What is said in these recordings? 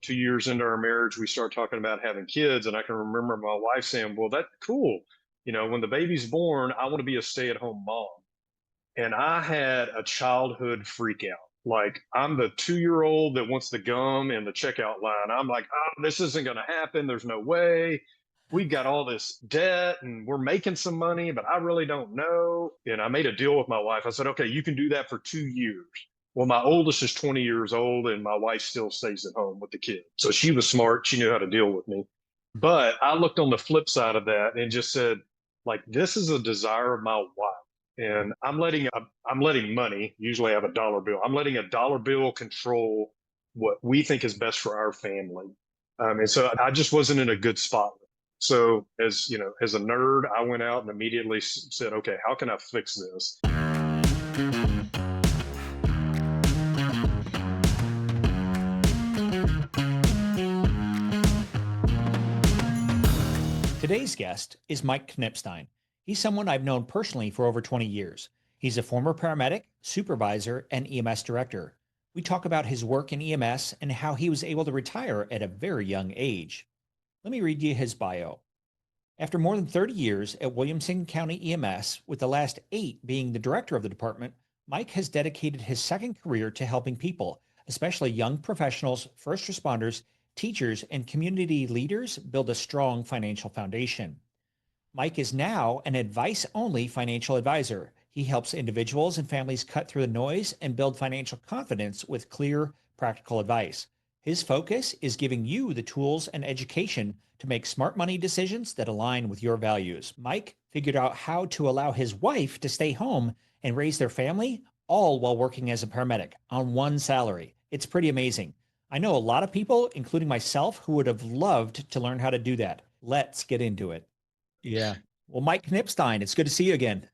2 years into our marriage, we start talking about having kids. And I can remember my wife saying, well, that's cool. When the baby's born, I want to be a stay-at-home mom. And I had a childhood freak out. Like, I'm the 2-year-old that wants the gum in the checkout line. I'm like, oh, this isn't going to happen. There's no way. We've got all this debt and we're making some money, but I really don't know. And I made a deal with my wife. I said, okay, you can do that for 2 years. Well, my oldest is 20 years old and my wife still stays at home with the kid. So she was smart. She knew how to deal with me. But I looked on the flip side of that and just said, like, this is a desire of my wife. And I'm letting money, usually I have a dollar bill. I'm letting a dollar bill control what we think is best for our family. And so I just wasn't in a good spot. So as a nerd, I went out and immediately said, okay, how can I fix this? Today's guest is Mike Knipstien. He's someone I've known personally for over 20 years. He's a former paramedic, supervisor, and EMS director. We talk about his work in EMS and how he was able to retire at a very young age. Let me read you his bio. After more than 30 years at Williamson County EMS, with the last 8 being the director of the department, Mike has dedicated his second career to helping people, especially young professionals, first responders, teachers, and community leaders build a strong financial foundation. Mike is now an advice-only financial advisor. He helps individuals and families cut through the noise and build financial confidence with clear, practical advice. His focus is giving you the tools and education to make smart money decisions that align with your values. Mike figured out how to allow his wife to stay home and raise their family, all while working as a paramedic on one salary. It's pretty amazing. I know a lot of people, including myself, who would have loved to learn how to do that. Let's get into it. Yeah. Well, Mike Knipstien, it's good to see you again.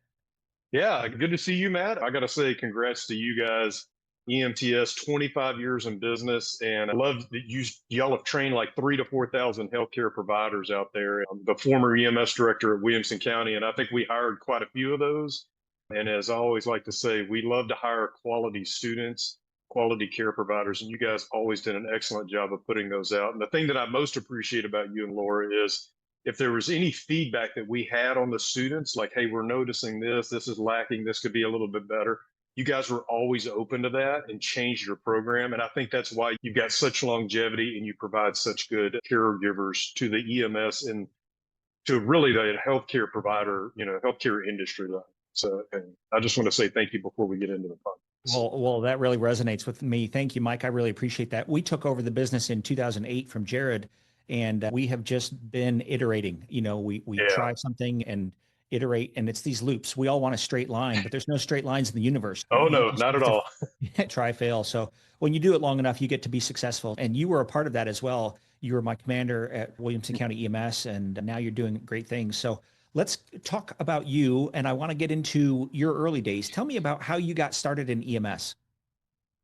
Yeah, good to see you, Matt. I got to say, congrats to you guys. EMTS, 25 years in business. And I love that y'all have trained like 3,000 to 4,000 healthcare providers out there. I'm the former EMS director at Williamson County, and I think we hired quite a few of those. And as I always like to say, we love to hire quality students, quality care providers, and you guys always did an excellent job of putting those out. And the thing that I most appreciate about you and Laura is if there was any feedback that we had on the students, like, hey, we're noticing this is lacking, this could be a little bit better, you guys were always open to that and changed your program. And I think that's why you've got such longevity and you provide such good caregivers to the EMS and to really the healthcare provider, healthcare industry. So and I just want to say thank you before we get into the podcast. Well, that really resonates with me. Thank you, Mike. I really appreciate that. We took over the business in 2008 from Jared, and we have just been iterating. We try something and iterate, and it's these loops. We all want a straight line, but there's no straight lines in the universe. Oh, You no, just not have at all. try, fail. So when you do it long enough, you get to be successful. And you were a part of that as well. You were my commander at Williamson County EMS, and now you're doing great things. So let's talk about you. And I want to get into your early days. Tell me about how you got started in EMS.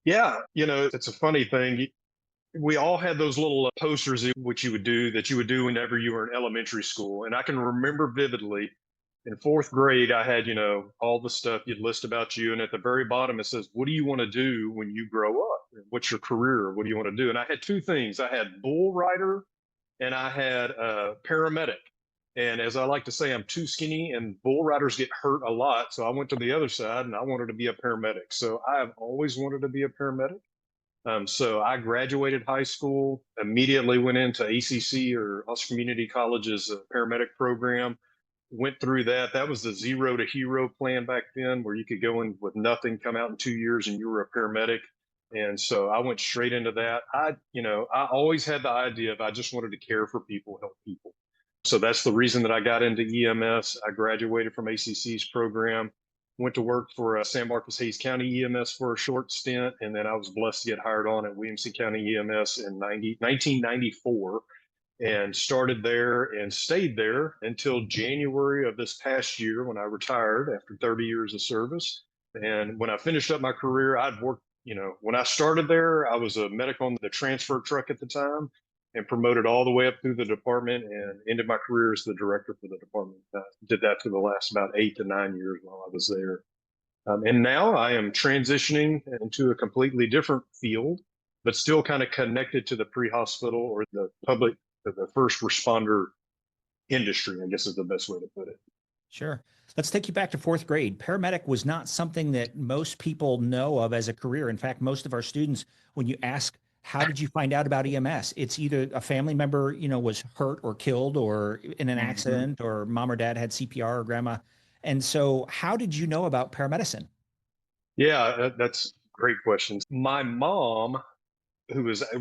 Yeah, it's a funny thing. We all had those little posters which you would do whenever you were in elementary school. And I can remember vividly in 4th grade, I had, all the stuff you'd list about you. And at the very bottom, it says, what do you want to do when you grow up? What's your career? What do you want to do? And I had 2 things. I had bull rider and I had paramedic. And as I like to say, I'm too skinny and bull riders get hurt a lot. So I went to the other side and I wanted to be a paramedic. So I have always wanted to be a paramedic. So I graduated high school, immediately went into ACC or Ulster Community College's paramedic program, went through that. That was the zero to hero plan back then, where you could go in with nothing, come out in 2 years, and you were a paramedic. And so I went straight into that. I always had the idea of I just wanted to care for people, help people. So that's the reason that I got into EMS. I graduated from ACC's program, went to work for San Marcos Hayes County EMS for a short stint, and then I was blessed to get hired on at Williamson County EMS in 1994 and started there and stayed there until January of this past year when I retired after 30 years of service. And when I finished up my career, I'd worked, when I started there, I was a medic on the transfer truck at the time and promoted all the way up through the department and ended my career as the director for the department. I did that for the last about 8 to 9 years while I was there. And now I am transitioning into a completely different field. but still kind of connected to the pre-hospital or the public, the first responder industry, I guess is the best way to put it. Sure. Let's take you back to fourth grade. Paramedic was not something that most people know of as a career. In fact, most of our students, when you ask, how did you find out about EMS? It's either a family member, was hurt or killed or in an Mhm. accident, or mom or dad had CPR, or grandma. And so how did you know about paramedicine? Yeah, that's great questions. My mom,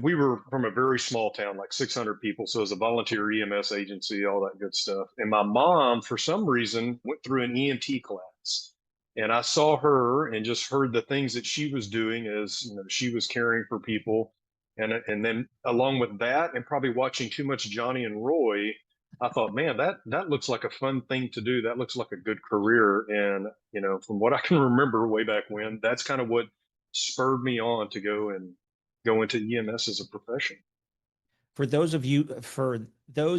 we were from a very small town, like 600 people. So it was a volunteer EMS agency, all that good stuff. And my mom, for some reason, went through an EMT class. And I saw her and just heard the things that she was doing as, she was caring for people. And then along with that, and probably watching too much Johnny and Roy, I thought, man, that looks like a fun thing to do. That looks like a good career. And, from what I can remember way back when, that's kind of what spurred me on to go into EMS as a profession. For those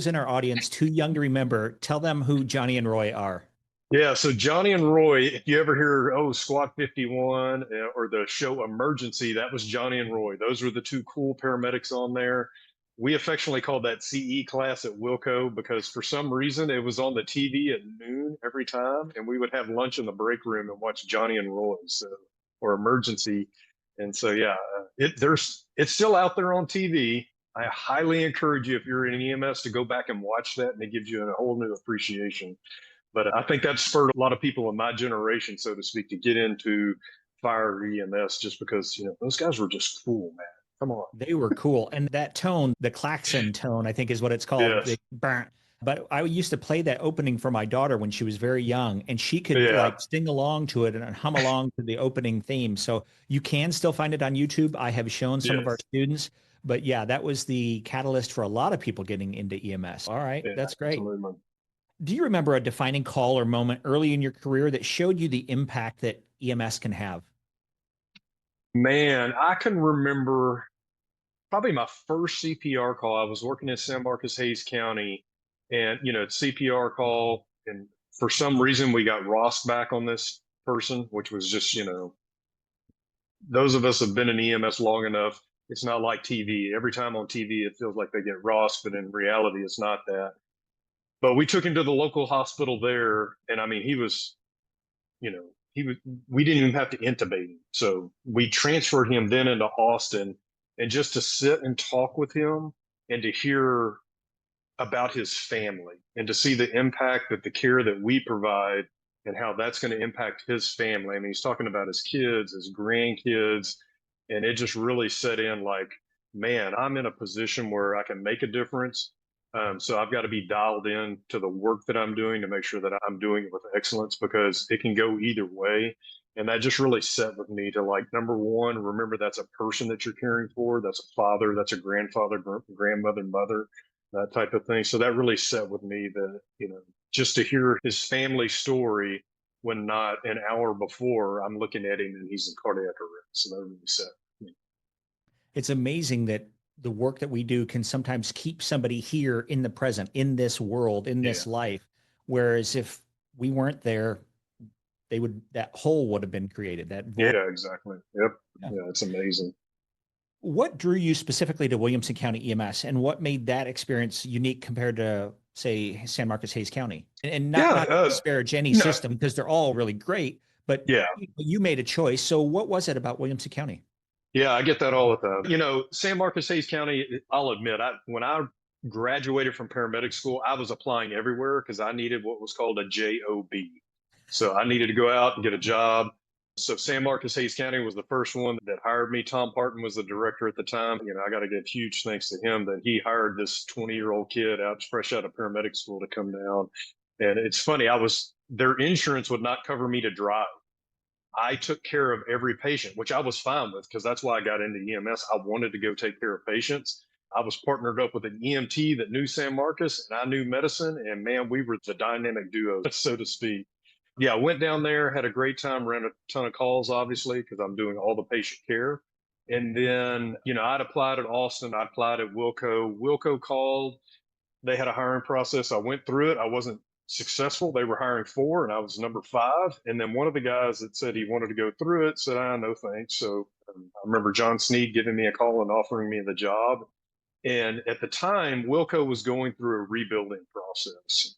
in our audience too young to remember, tell them who Johnny and Roy are. Yeah, so Johnny and Roy, if you ever hear, Squad 51 or the show Emergency, that was Johnny and Roy. Those were the two cool paramedics on there. We affectionately called that CE class at Wilco because for some reason it was on the TV at noon every time, and we would have lunch in the break room and watch Johnny and Roy, or Emergency. And so, yeah, it's still out there on TV. I highly encourage you, if you're in EMS, to go back and watch that, and it gives you a whole new appreciation. But I think that spurred a lot of people in my generation, so to speak, to get into fire EMS just because, those guys were just cool, man. Come on. They were cool. And that tone, the klaxon tone, I think is what it's called. Yes. But I used to play that opening for my daughter when she was very young, and she could Yeah. like sing along to it and hum along to the opening theme. So you can still find it on YouTube. I have shown some of our Yes. students, but yeah, that was the catalyst for a lot of people getting into EMS. All right, Yeah. that's great. Absolutely. Do you remember a defining call or moment early in your career that showed you the impact that EMS can have? Man, I can remember probably my first CPR call. I was working in San Marcos, Hayes County, and, CPR call. And for some reason, we got Ross back on this person, which was just, those of us have been in EMS long enough. It's not like TV. Every time on TV, it feels like they get Ross, but in reality, it's not that. But we took him to the local hospital there, and I mean, you know, he was. We didn't even have to intubate him, so we transferred him then into Austin, and just to sit and talk with him and to hear about his family and to see the impact that the care that we provide and how that's going to impact his family. I mean, he's talking about his kids, his grandkids, and it just really set in like, man, I'm in a position where I can make a difference. So I've got to be dialed in to the work that I'm doing to make sure that I'm doing it with excellence because it can go either way. And that just really set with me to like, number one, remember that's a person that you're caring for. That's a father, that's a grandfather, grandmother, mother, that type of thing. So that really set with me that, just to hear his family story when not an hour before I'm looking at him and he's in cardiac arrest. So that really set. It's amazing that the work that we do can sometimes keep somebody here in the present, in this world, in Yeah. this life. Whereas if we weren't there, that hole would have been created. That void. Yeah, exactly. Yep. Yeah. Yeah, it's amazing. What drew you specifically to Williamson County EMS, and what made that experience unique compared to, say, San Marcos Hayes County? And not Yeah. not to disparage any No. system because they're all really great, but Yeah. you made a choice. So what was it about Williamson County? Yeah, I get that all the time. San Marcos Hayes County, I'll admit, when I graduated from paramedic school, I was applying everywhere because I needed what was called a JOB. So I needed to go out and get a job. So San Marcos Hayes County was the first one that hired me. Tom Parton was the director at the time. I got to give huge thanks to him that he hired this 20-year-old kid out fresh out of paramedic school to come down. And it's funny, their insurance would not cover me to drive. I took care of every patient, which I was fine with because that's why I got into EMS. I wanted to go take care of patients. I was partnered up with an EMT that knew San Marcos and I knew medicine. And man, we were the dynamic duo, so to speak. Yeah, I went down there, had a great time, ran a ton of calls, obviously, because I'm doing all the patient care. And then, I'd applied at Austin, I applied at Wilco. Wilco called, they had a hiring process. I went through it. I wasn't successful. They were hiring four, and I was number five. And then one of the guys that said he wanted to go through it said, no thanks. So I remember John Sneed giving me a call and offering me the job. And at the time, Wilco was going through a rebuilding process.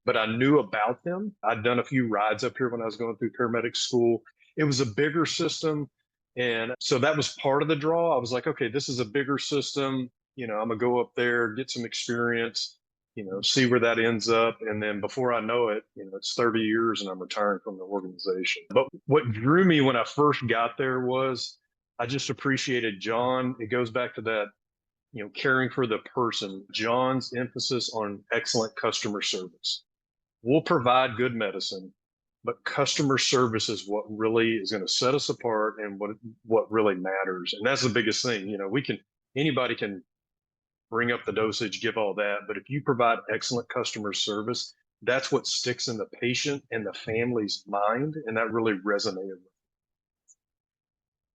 But I knew about them. I'd done a few rides up here when I was going through paramedic school. It was a bigger system. And so that was part of the draw. I was like, okay, this is a bigger system. I'm going to go up there, get some experience, see where that ends up. And then before I know it, it's 30 years and I'm retiring from the organization. But what drew me when I first got there was I just appreciated John. It goes back to that caring for the person, John's emphasis on excellent customer service. We'll provide good medicine, but customer service is what really is going to set us apart and what really matters. And that's the biggest thing. Anybody can bring up the dosage, give all that, but if you provide excellent customer service, that's what sticks in the patient and the family's mind, and that really resonated with me.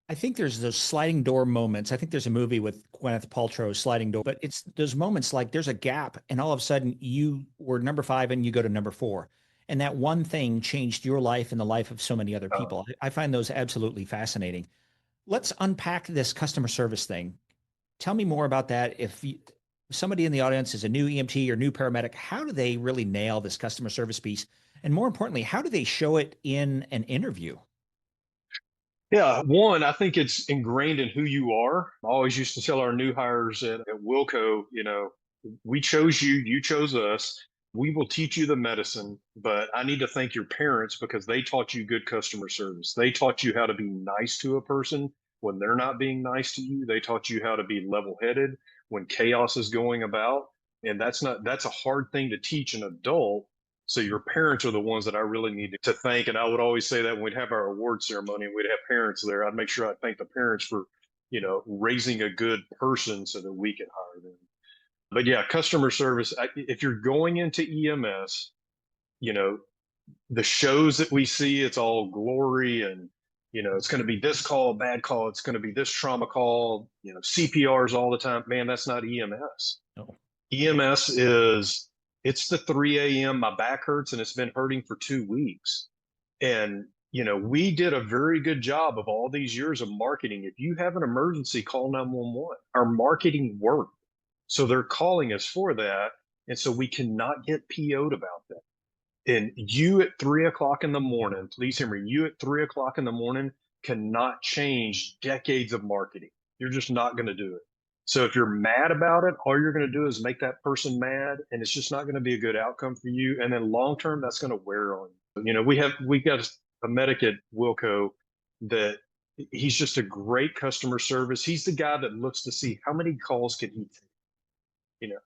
I think there's those sliding door moments. I think there's a movie with Gwyneth Paltrow, Sliding Door, but it's those moments like there's a gap and all of a sudden you were number 5 and you go to number 4. And that one thing changed your life and the life of so many other people. I find those absolutely fascinating. Let's unpack this customer service thing. Tell me more about that. If somebody in the audience is a new EMT or new paramedic, how do they really nail this customer service piece? And more importantly, how do they show it in an interview? Yeah, one, I think it's ingrained in who you are. I always used to tell our new hires at Wilco, we chose you, you chose us. We will teach you the medicine, but I need to thank your parents because they taught you good customer service. They taught you how to be nice to a person when they're not being nice to you. They taught you how to be level-headed when chaos is going about. And that's a hard thing to teach an adult. So your parents are the ones that I really need to thank. And I would always say that when we'd have our award ceremony and we'd have parents there, I'd make sure I thank the parents for, raising a good person so that we can hire them. But yeah, customer service, if you're going into EMS, the shows that we see, it's all glory and, it's going to be this call, bad call. It's going to be this trauma call, CPRs all the time. Man, that's not EMS. No. EMS it's the 3 a.m. My back hurts and it's been hurting for 2 weeks. And, we did a very good job of all these years of marketing. If you have an emergency, call 911. Our marketing worked. So they're calling us for that. And so we cannot get PO'd about that. And you at 3 o'clock in the morning, please hear me, you at 3 o'clock in the morning cannot change decades of marketing. You're just not going to do it. So if you're mad about it, all you're going to do is make that person mad, and it's just not going to be a good outcome for you. And then long term, that's going to wear on you. We've got a medic at Wilco that he's just a great customer service. He's the guy that looks to see how many calls can he take.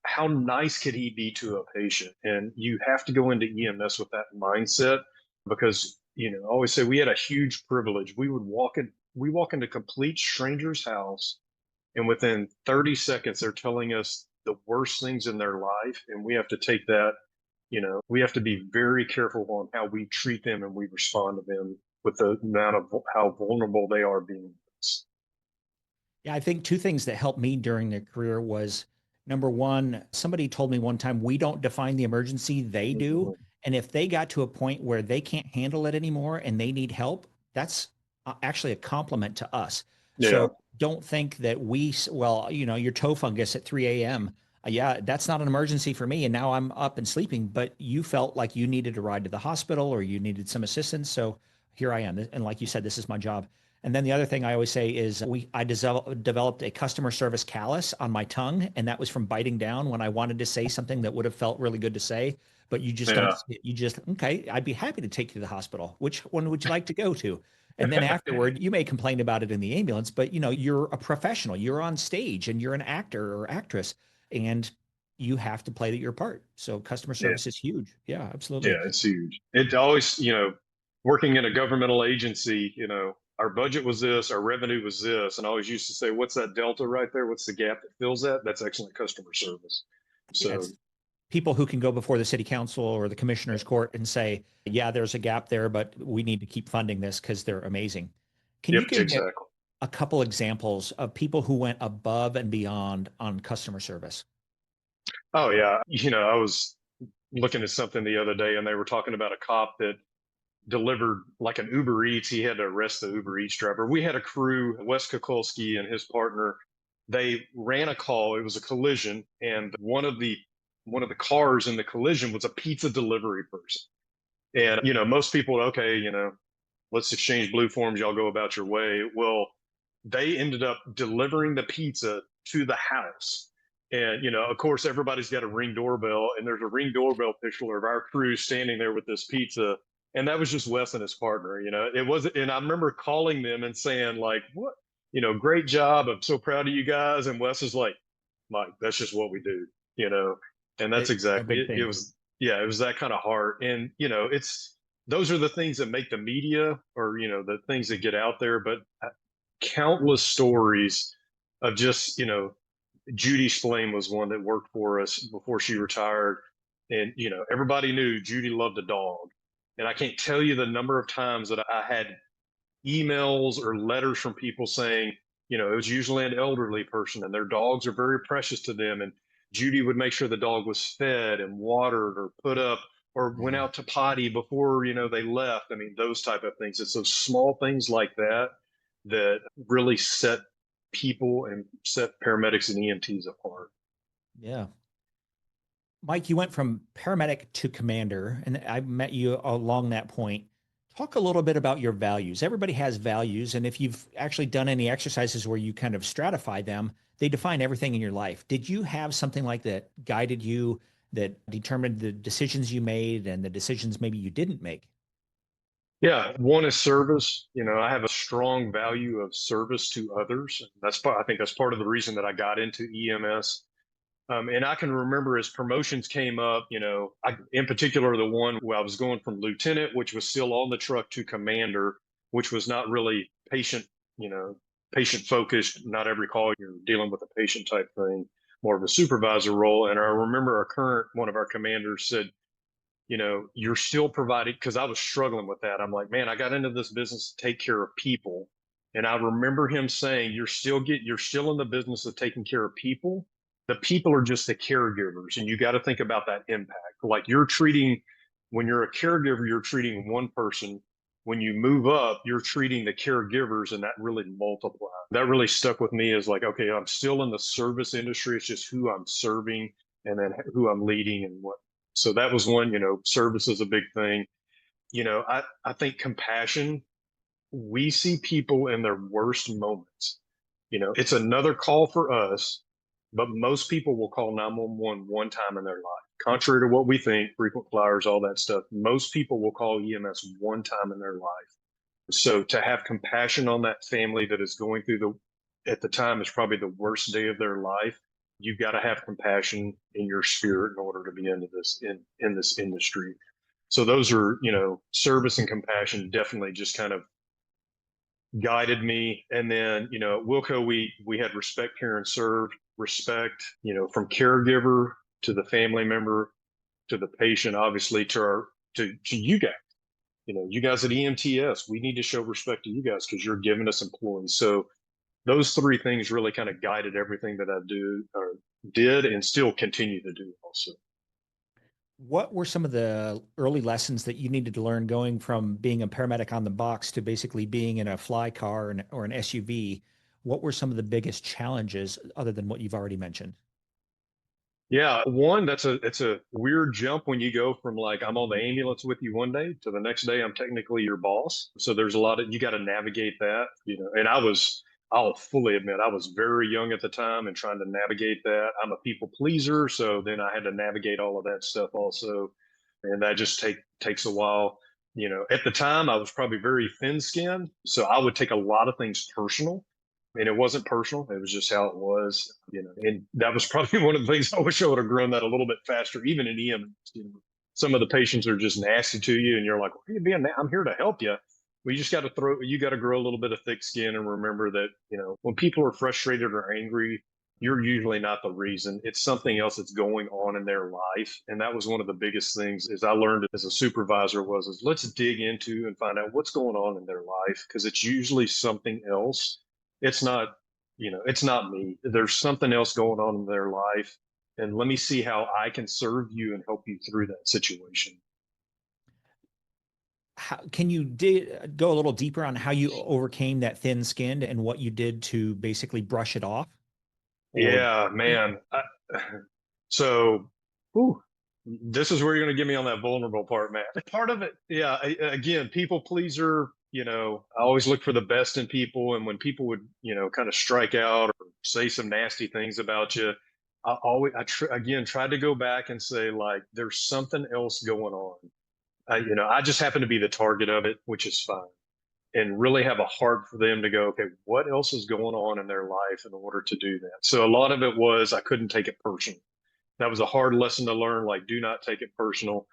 How nice could he be to a patient? And you have to go into EMS with that mindset because, I always say we had a huge privilege. We walk into complete stranger's house, and within 30 seconds, they're telling us the worst things in their life. And we have to take that, we have to be very careful on how we treat them and we respond to them with the amount of how vulnerable they are being. Yeah, I think 2 things that helped me during the career was number 1, somebody told me one time, we don't define the emergency, they do. And if they got to a point where they can't handle it anymore and they need help, that's actually a compliment to us. Yeah. So don't think that your toe fungus at 3 a.m. Yeah, that's not an emergency for me. And now I'm up and sleeping, but you felt like you needed a ride to the hospital or you needed some assistance. So here I am. And like you said, this is my job. And then the other thing I always say is I developed a customer service callus on my tongue, and that was from biting down when I wanted to say something that would have felt really good to say, but you just don't. You just okay. I'd be happy to take you to the hospital. Which one would you like to go to? And then afterward, you may complain about it in the ambulance, but you're a professional. You're on stage, and you're an actor or actress, and you have to play your part. So customer service is huge. Yeah, absolutely. Yeah, it's huge. It always, working in a governmental agency, our budget was this, our revenue was this. And I always used to say, what's that delta right there? What's the gap that fills that? That's excellent customer service. So people who can go before the city council or the commissioner's court and say, yeah, there's a gap there, but we need to keep funding this because they're amazing. Can you give me a couple examples of people who went above and beyond on customer service? Oh, yeah. I was looking at something the other day and they were talking about a cop that delivered like an Uber Eats. He had to arrest the Uber Eats driver. We had a crew, Wes Kukulski and his partner. They ran a call. It was a collision, and one of the cars in the collision was a pizza delivery person. And most people, okay, let's exchange blue forms. Y'all go about your way. Well, they ended up delivering the pizza to the house. And, of course, everybody's got a Ring doorbell, and there's a Ring doorbell picture of our crew standing there with this pizza. And that was just Wes and his partner. It wasn't. And I remember calling them and saying, like, what, great job. I'm so proud of you guys. And Wes is like, Mike, that's just what we do, you know, and that's A exactly big it. It thing. was, yeah, it was that kind of heart. And, those are the things that make the media, or, the things that get out there. But countless stories of just, Judy Flame was one that worked for us before she retired. And, everybody knew Judy loved a dog. And I can't tell you the number of times that I had emails or letters from people saying, it was usually an elderly person and their dogs are very precious to them. And Judy would make sure the dog was fed and watered or put up or went Yeah. out to potty before, they left. I mean, those type of things. It's those small things like that that really set people and set paramedics and EMTs apart. Yeah. Mike, you went from paramedic to commander, and I met you along that point. Talk a little bit about your values. Everybody has values, and if you've actually done any exercises where you kind of stratify them, they define everything in your life. Did you have something like that guided you, that determined the decisions you made and the decisions maybe you didn't make? Yeah, one is service. I have a strong value of service to others. I think that's part of the reason that I got into EMS. And I can remember as promotions came up, in particular, the one where I was going from lieutenant, which was still on the truck, to commander, which was not really you know, patient focused. Not every call you're dealing with a patient type thing, more of a supervisor role. And I remember one of our commanders said, you're still providing, because I was struggling with that. I'm like, man, I got into this business to take care of people. And I remember him saying, you're still in the business of taking care of people. The people are just the caregivers. And you got to think about that impact. Like when you're a caregiver, you're treating one person. When you move up, you're treating the caregivers, and that really multiplies. That really stuck with me as like, okay, I'm still in the service industry. It's just who I'm serving and then who I'm leading and what. So that was one. Service is a big thing. I think compassion. We see people in their worst moments. It's another call for us, but most people will call 911 one time in their life. Contrary to what we think, frequent flyers, all that stuff, most people will call EMS one time in their life. So to have compassion on that family that is going through at the time, is probably the worst day of their life. You've got to have compassion in your spirit in order to be into this in this industry. So those are, service and compassion definitely just kind of guided me. And then, at Wilco, we had respect, care, and serve. Respect, from caregiver to the family member to the patient, obviously to you guys. You guys at EMTS, we need to show respect to you guys because you're giving us employees. So those three things really kind of guided everything that I do or did and still continue to do also. What were some of the early lessons that you needed to learn going from being a paramedic on the box to basically being in a fly car or an SUV? What were some of the biggest challenges other than what you've already mentioned? Yeah, one, it's a weird jump when you go from like I'm on the ambulance with you one day to the next day I'm technically your boss. So there's a lot of you got to navigate that, and I'll fully admit I was very young at the time and trying to navigate that. I'm a people pleaser, so then I had to navigate all of that stuff also. And that just takes a while. At the time I was probably very thin-skinned, so I would take a lot of things personal, and it wasn't personal. It was just how it was, and that was probably one of the things I wish I would have grown that a little bit faster, even in EMS. Some of the patients are just nasty to you, and you're like, "Why are you being? I'm here to help you." Well, you got to grow a little bit of thick skin and remember that, when people are frustrated or angry, you're usually not the reason. It's something else that's going on in their life. And that was one of the biggest things is I learned as a supervisor is let's dig into and find out what's going on in their life because it's usually something else. It's not, it's not me. There's something else going on in their life. And let me see how I can serve you and help you through that situation. Can you go a little deeper on how you overcame that thin skin and what you did to basically brush it off? Or Yeah, man. So, whew, this is where you're going to get me on that vulnerable part, Matt. Part of it, yeah. Again, people pleaser. I always look for the best in people, and when people would, kind of strike out or say some nasty things about you, again tried to go back and say like, there's something else going on. I just happen to be the target of it, which is fine, and really have a heart for them to go, okay, what else is going on in their life in order to do that? So a lot of it was I couldn't take it personal. That was a hard lesson to learn. Like, do not take it personal.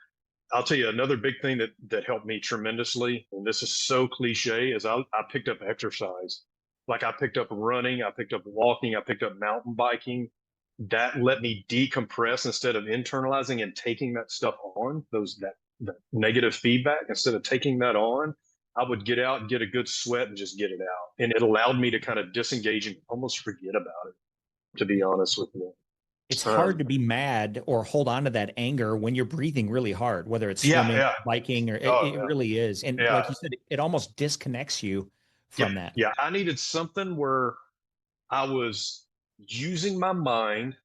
I'll tell you another big thing that helped me tremendously, and this is so cliche, is I picked up exercise. Like I picked up running, I picked up walking, I picked up mountain biking. That let me decompress instead of internalizing and taking that stuff on, that negative feedback, instead of taking that on. I would get out and get a good sweat and just get it out. And it allowed me to kind of disengage and almost forget about it, to be honest with you. it's hard Um, to be mad or hold on to that anger when you're breathing really hard, whether it's yeah, swimming, yeah. biking, or Oh, it really is. And yeah. like you said, it almost disconnects you Yeah, from that. yeah. I needed something where I was using my mind,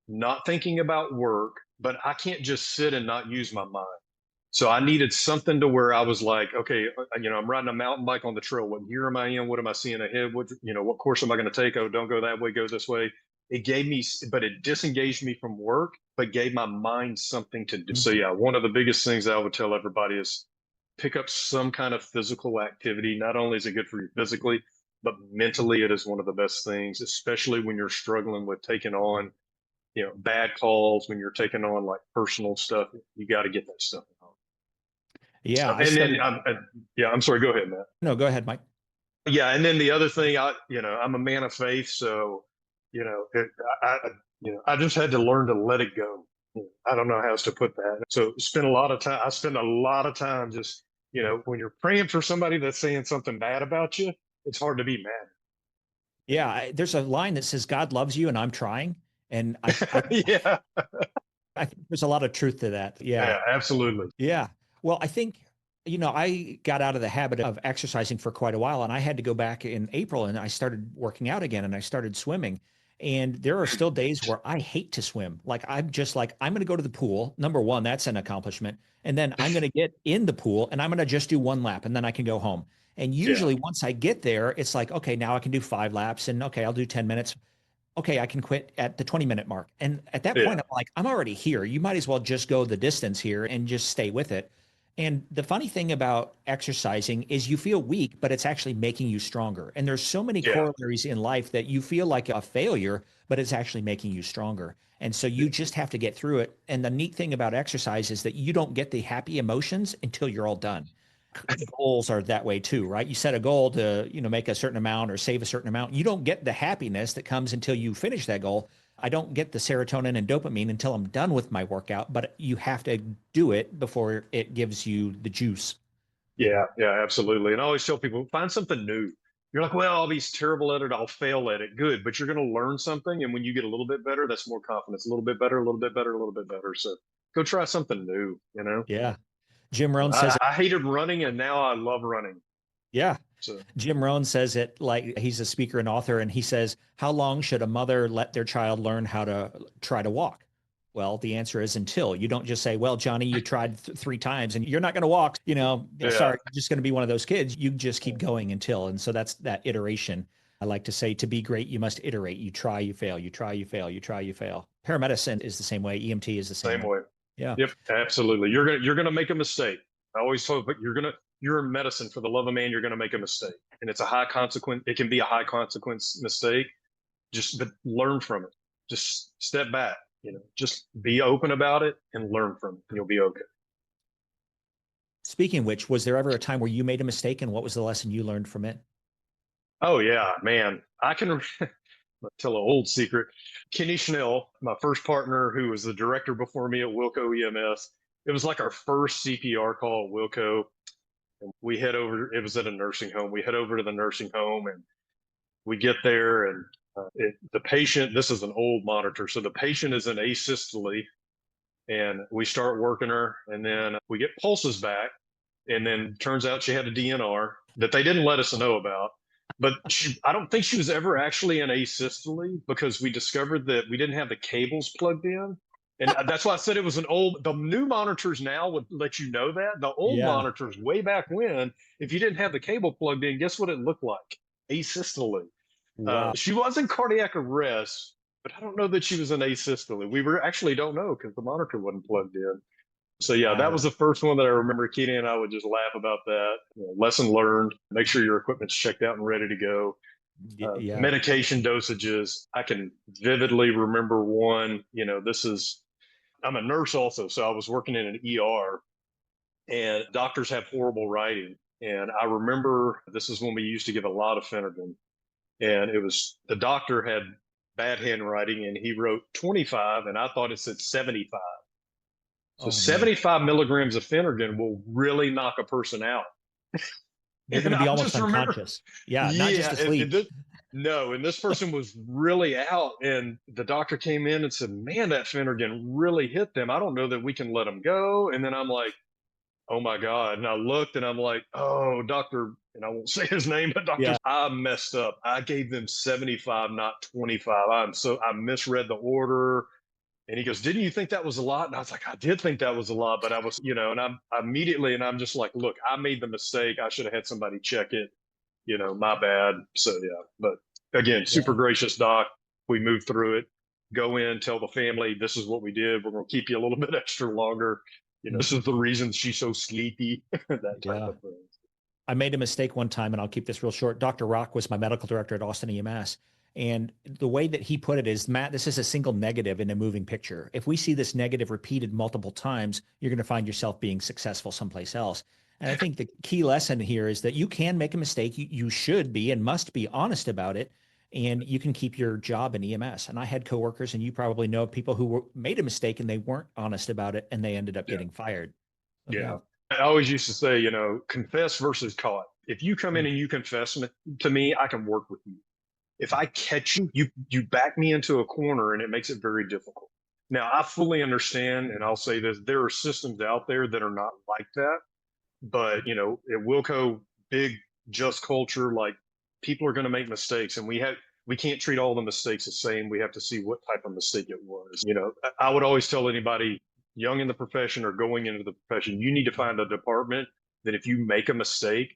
not thinking about work, but I can't just sit and not use my mind. So I needed something to where I was like, okay, I'm riding a mountain bike on the trail. What gear am I in? What am I seeing ahead? What course am I going to take? Oh, don't go that way, go this way. It gave me, but it disengaged me from work, but gave my mind something to do. So Mhm. yeah, one of the biggest things I would tell everybody is pick up some kind of physical activity. Not only is it good for you physically, but mentally, it is one of the best things, especially when you're struggling with taking on, bad calls, when you're taking on like personal stuff. You got to get that stuff out. Yeah, So, I and then, started. yeah, I'm sorry. Go ahead, Matt. No, go ahead, Mike. Yeah, and then the other thing, I'm a man of faith, so, you know, it, I just had to learn to let it go. I don't know how else to put that. So spend a lot of time. I spend a lot of time just, when you're praying for somebody that's saying something bad about you, it's hard to be Yeah, there's a line that says God loves you and I'm trying. And mad. Yeah, I think there's a lot of truth to that. Yeah. yeah, absolutely. Yeah. Well, I think, I got out of the habit of exercising for quite a while and I had to go back in April and I started working out again and I started swimming. And there are still days where I hate to swim. Like I'm just like, I'm going to go to the pool. Number one, that's an accomplishment. And then I'm going to get in the pool and I'm going to just do one lap and then I can go home. And Yeah, usually once I get there, it's like, okay, now I can do 5 laps and okay, I'll do 10 minutes. Okay, I can quit at the 20-minute mark. And at that yeah, point, I'm like, I'm already here. You might as well just go the distance here and just stay with it. And the funny thing about exercising is you feel weak, but it's actually making you stronger. And there's so many yeah, corollaries in life that you feel like a failure, but it's actually making you stronger. And so you just have to get through it. And the neat thing about exercise is that you don't get the happy emotions until you're all done. Goals are that way too, right? You set a goal to, make a certain amount or save a certain amount. You don't get the happiness that comes until you finish that goal. I don't get the serotonin and dopamine until I'm done with my workout, but you have to do it before it gives you the juice. yeah, yeah, absolutely. And I always tell people, find something new. You're like, well, I'll be terrible at it. I'll fail at it. Good. But you're going to learn something. And when you get a little bit better, that's more confidence. A little bit better, a little bit better, a little bit better. So go try something new. Yeah. Jim Rohn says I, it. I hated running and now I love running. Yeah. So, Jim Rohn says it like he's a speaker and author, and he says, how long should a mother let their child learn how to try to walk? Well, the answer is until. You don't just say, well, Johnny, you tried 3 times and you're not going to walk, yeah. sorry, you're just going to be one of those kids. You just keep going until. And so that's that iteration. I like to say to be great, you must iterate. You try, you fail, you try, you fail, you try, you fail. Paramedicine is the same way. EMT is the same Same way. way. Yeah. Yep. Absolutely. You're gonna make a mistake. I always hope, but you're in medicine. For the love of man, you're gonna make a mistake. And it's a high consequence. It can be a high consequence mistake. But learn from it. Just step back, just be open about it and learn from it. And you'll be okay. Speaking of which, was there ever a time where you made a mistake and what was the lesson you learned from it? Oh yeah, man. I can tell an old secret. Kenny Schnell, my first partner, who was the director before me at Wilco EMS, it was like our first CPR call at Wilco. And we head over, it was at a nursing home. We head over to the nursing home and we get there and the patient, this is an old monitor. So the patient is in asystole and we start working her and then we get pulses back And then turns out she had a DNR that they didn't let us know about. But I don't think she was ever actually in asystole because we discovered that we didn't have the cables plugged in. And that's why I said it was the new monitors now would let you know that. The old Yeah. monitors way back when, if you didn't have the cable plugged in, guess what it looked like? Asystole. Wow. She was in cardiac arrest, but I don't know that she was in asystole. We were actually don't know because the monitor wasn't plugged in. So yeah, that Wow. was the first one that I remember. Keaton and I would just laugh about that. Lesson learned. Make sure your equipment's checked out and ready to go. Yeah. Medication dosages. I can vividly remember one. I'm a nurse also, so I was working in an ER, and doctors have horrible writing. And I remember this is when we used to give a lot of Phenergan, and it was the doctor had bad handwriting, and he wrote 25, and I thought it said 75. So Oh man. 75 milligrams of Phenergan will really knock a person out. They're going And to be I almost just remember, unconscious. Yeah. Not just yeah, asleep. no, and this person was really out, and the doctor came in and said, "Man, that Phenergan really hit them. I don't know that we can let them go." And then I'm like, "Oh my god!" And I looked, and I'm like, "Oh, doctor," and I won't say his name, but doctor, Yeah. I messed up. I gave them 75, not 25. I misread the order. And he goes, "Didn't you think that was a lot?" And I was like, "I did think that was a lot, but I was, and I'm immediately, and I'm just like, look, I made the mistake. I should have had somebody check it, my bad." So yeah, but again, super Yeah. gracious doc. We moved through it. Go in, tell the family, this is what we did. We're going to keep you a little bit extra longer. This is the reason she's so sleepy, that type Yeah. of thing. I made a mistake one time, and I'll keep this real short. Dr. Rock was my medical director at Austin EMS. And the way that he put it is, Matt, this is a single negative in a moving picture. If we see this negative repeated multiple times, you're going to find yourself being successful someplace else. And I think the key lesson here is that you can make a mistake. You should be and must be honest about it. And you can keep your job in EMS. And I had coworkers, and you probably know people who made a mistake and they weren't honest about it, and they ended up Yeah. getting fired. So, Yeah. I always used to say, confess versus caught. If you come in Mm. and you confess to me, I can work with you. If I catch you, you back me into a corner, and it makes it very difficult. Now, I fully understand, and I'll say this: there are systems out there that are not like that. But at Wilco, big just culture, like people are going to make mistakes, and we can't treat all the mistakes the same. We have to see what type of mistake it was. I would always tell anybody young in the profession or going into the profession, you need to find a department that if you make a mistake,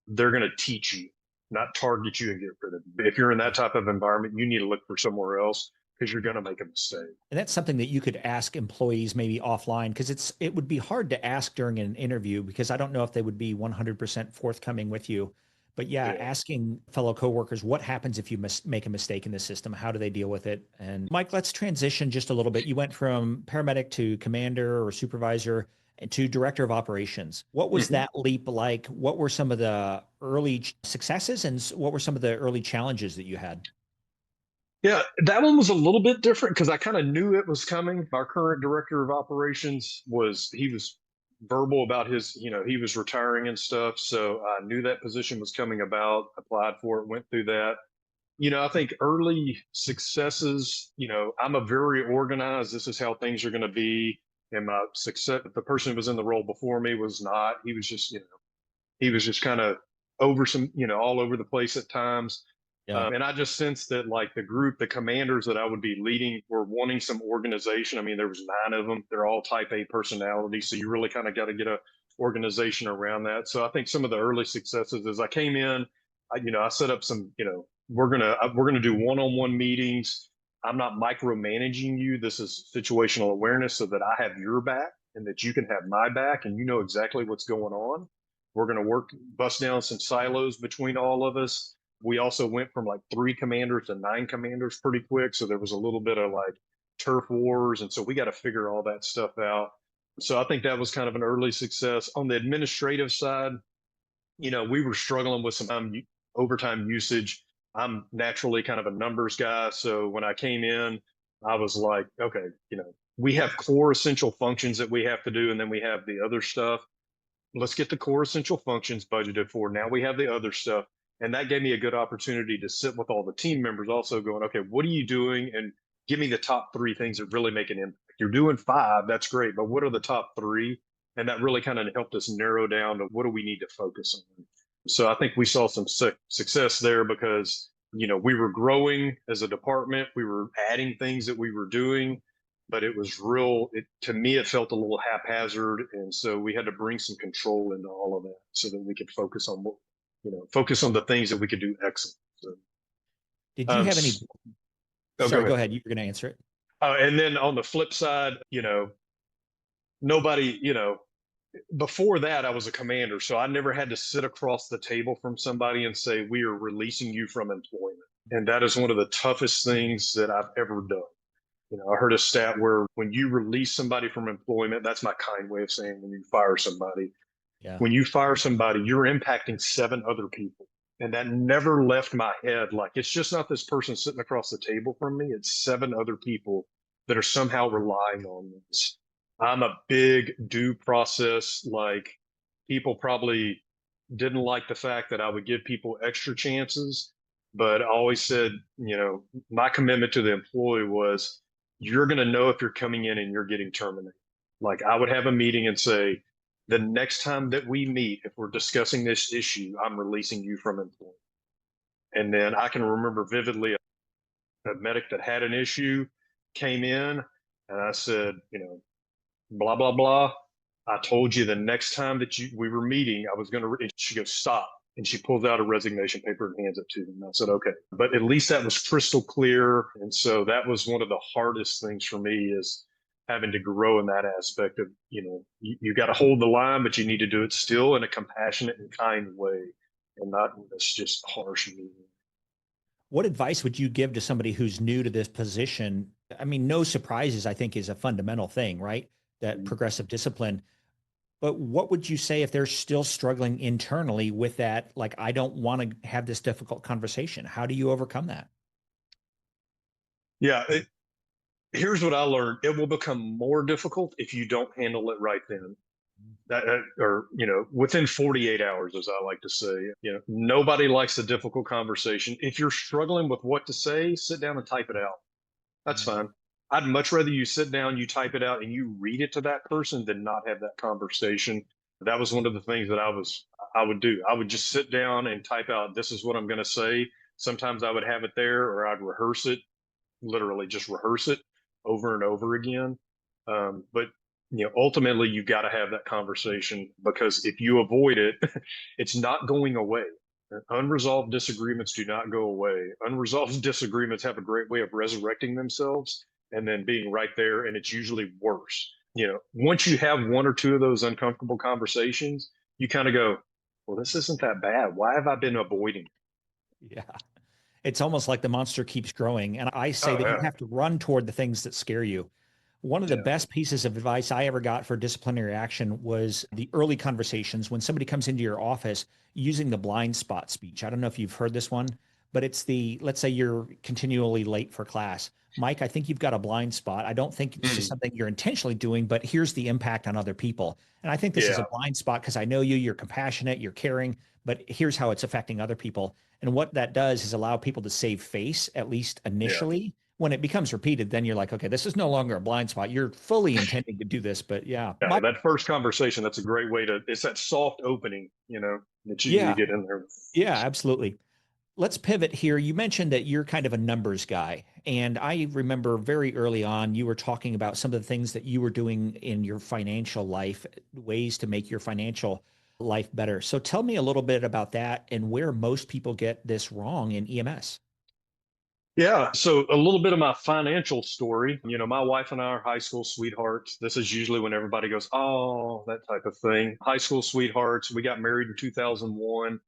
they're going to teach you, not target you and get rid of you. If you're in that type of environment, you need to look for somewhere else because you're going to make a mistake. And that's something that you could ask employees maybe offline, because it would be hard to ask during an interview, because I don't know if they would be 100% forthcoming with you. But yeah, Yeah. asking fellow coworkers, what happens if you make a mistake in the system? How do they deal with it? And Mike, let's transition just a little bit. You went from paramedic to commander or supervisor and to director of operations. What was that leap like? What were some of the early successes, and what were some of the early challenges that you had? Yeah, that one was a little bit different because I kind of knew it was coming. Our current director of operations he was verbal about he was retiring and stuff. So I knew that position was coming about, applied for it, went through that. I think early successes, I'm a very organized, this is how things are going to be. And my success, the person who was in the role before me was not. He was just kind of all over the place at times. Yeah. And I just sensed that like the commanders that I would be leading were wanting some organization. I mean, there was 9 of them. They're all type A personalities. So you really kind of got to get a organization around that. So I think some of the early successes as I came in, I set up some, we're gonna do one-on-one meetings. I'm not micromanaging you. This is situational awareness so that I have your back and that you can have my back and you know exactly what's going on. We're going to bust down some silos between all of us. We also went from like 3 commanders to 9 commanders pretty quick. So there was a little bit of like turf wars. And so we got to figure all that stuff out. So I think that was kind of an early success. On the administrative side, we were struggling with some overtime usage. I'm naturally kind of a numbers guy. So when I came in, I was like, okay, we have core essential functions that we have to do. And then we have the other stuff. Let's get the core essential functions budgeted for. Now we have the other stuff. And that gave me a good opportunity to sit with all the team members also going, okay, what are you doing? And give me the top 3 things that really make an impact. You're doing 5, that's great. But what are the top 3? And that really kind of helped us narrow down to what do we need to focus on. So I think we saw some success there because, we were growing as a department. We were adding things that we were doing, but it was to me, it felt a little haphazard. And so we had to bring some control into all of that so that we could focus on the things that we could do excellent. So, Did you um, have any? oh, go Sorry, go ahead. ahead. You were going to answer it. And then on the flip side, nobody, before that, I was a commander, so I never had to sit across the table from somebody and say, we are releasing you from employment. And that is one of the toughest things that I've ever done. I heard a stat where when you release somebody from employment, that's my kind way of saying when you fire somebody. Yeah. When you fire somebody, you're impacting 7 other people. And that never left my head. Like, it's just not this person sitting across the table from me, it's 7 other people that are somehow relying on this. I'm a big due process. Like, people probably didn't like the fact that I would give people extra chances, but I always said, my commitment to the employee was, you're going to know if you're coming in and you're getting terminated. Like, I would have a meeting and say, the next time that we meet, if we're discussing this issue, I'm releasing you from employment. And then I can remember vividly a medic that had an issue came in, and I said, blah, blah, blah. I told you the next time that we were meeting, I was going to, she goes, stop. And she pulls out a resignation paper and hands it to me. And I said, okay. But at least that was crystal clear. And so that was one of the hardest things for me, is having to grow in that aspect of, you got to hold the line, but you need to do it still in a compassionate and kind way, and not in this just harsh meaning. What advice would you give to somebody who's new to this position? I mean, no surprises, I think, is a fundamental thing, right? That progressive discipline. But what would you say if they're still struggling internally with that? Like, I don't want to have this difficult conversation. How do you overcome that? Yeah. Here's what I learned. It will become more difficult if you don't handle it right then. Or, within 48 hours, as I like to say. Nobody likes a difficult conversation. If you're struggling with what to say, sit down and type it out. That's fine. I'd much rather you sit down, you type it out, and you read it to that person than not have that conversation. That was one of the things that I would do. I would just sit down and type out, this is what I'm going to say. Sometimes I would have it there, or I'd rehearse it, literally just rehearse it over and over again. But ultimately, you've got to have that conversation, because if you avoid it, it's not going away. Unresolved disagreements do not go away. Unresolved disagreements have a great way of resurrecting themselves and then being right there, and it's usually worse. Once you have 1 or 2 of those uncomfortable conversations, you kind of go, well, this isn't that bad. Why have I been avoiding? Yeah. It's almost like the monster keeps growing. And I say Oh, that you yeah. have to run toward the things that scare you. One of the Yeah. best pieces of advice I ever got for disciplinary action was the early conversations when somebody comes into your office using the blind spot speech. I don't know if you've heard this one, but it's let's say you're continually late for class. Mike, I think you've got a blind spot. I don't think it's just Mm. something you're intentionally doing, but here's the impact on other people. And I think this is a Yeah. blind spot because I know you're compassionate, you're caring, but here's how it's affecting other people. And what that does is allow people to save face, at least Yeah. initially. When it becomes repeated, then you're like, okay, this is no longer a blind spot. You're fully intending to do this. But yeah, Yeah, that first conversation, that's a great way it's that soft opening, that you need to yeah, get in there. yeah, absolutely. Let's pivot here. You mentioned that you're kind of a numbers guy. And I remember very early on, you were talking about some of the things that you were doing in your financial life, ways to make your financial life better. So tell me a little bit about that and where most people get this wrong in EMS. Yeah. So a little bit of my financial story. My wife and I are high school sweethearts. This is usually when everybody goes, oh, that type of thing. High school sweethearts. We got married in 2001.